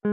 Le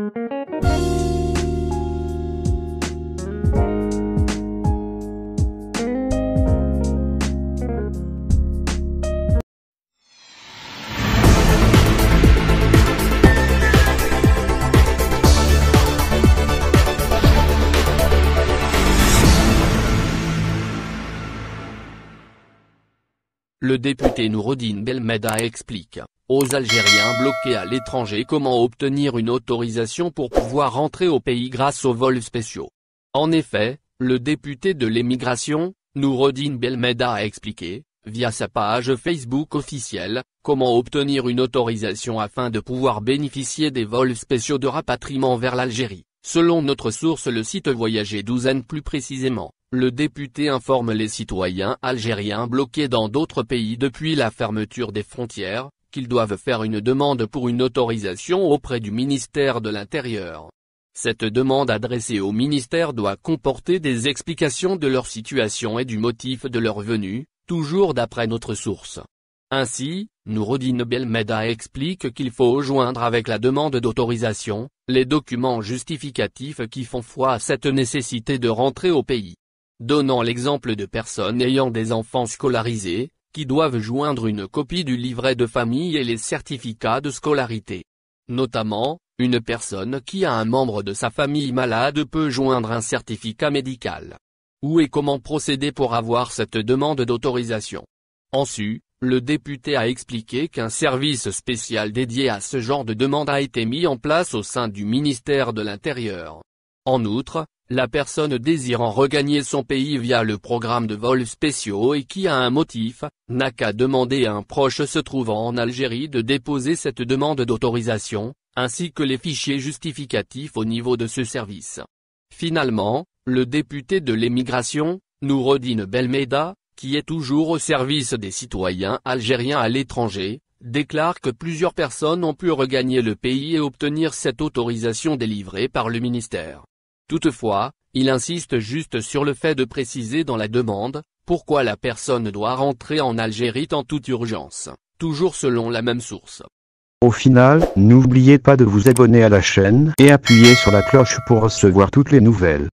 député Noureddine Belmeda explique aux Algériens bloqués à l'étranger comment obtenir une autorisation pour pouvoir rentrer au pays grâce aux vols spéciaux. En effet, le député de l'émigration, Noureddine Belmeda a expliqué, via sa page Facebook officielle, comment obtenir une autorisation afin de pouvoir bénéficier des vols spéciaux de rapatriement vers l'Algérie. Selon notre source, le site Voyager Douzaine plus précisément, le député informe les citoyens algériens bloqués dans d'autres pays depuis la fermeture des frontières, qu'ils doivent faire une demande pour une autorisation auprès du ministère de l'Intérieur. Cette demande adressée au ministère doit comporter des explications de leur situation et du motif de leur venue, toujours d'après notre source. Ainsi, Noureddine Belmeda explique qu'il faut joindre avec la demande d'autorisation, les documents justificatifs qui font foi à cette nécessité de rentrer au pays. Donnant l'exemple de personnes ayant des enfants scolarisés, qui doivent joindre une copie du livret de famille et les certificats de scolarité. Notamment, une personne qui a un membre de sa famille malade peut joindre un certificat médical. Où et comment procéder pour avoir cette demande d'autorisation? Ensuite, le député a expliqué qu'un service spécial dédié à ce genre de demande a été mis en place au sein du ministère de l'Intérieur. En outre, la personne désirant regagner son pays via le programme de vols spéciaux et qui a un motif, n'a qu'à demander à un proche se trouvant en Algérie de déposer cette demande d'autorisation, ainsi que les fichiers justificatifs au niveau de ce service. Finalement, le député de l'émigration, Noureddine Belmeda, qui est toujours au service des citoyens algériens à l'étranger, déclare que plusieurs personnes ont pu regagner le pays et obtenir cette autorisation délivrée par le ministère. Toutefois, il insiste juste sur le fait de préciser dans la demande, pourquoi la personne doit rentrer en Algérie en toute urgence, toujours selon la même source. Au final, n'oubliez pas de vous abonner à la chaîne et appuyer sur la cloche pour recevoir toutes les nouvelles.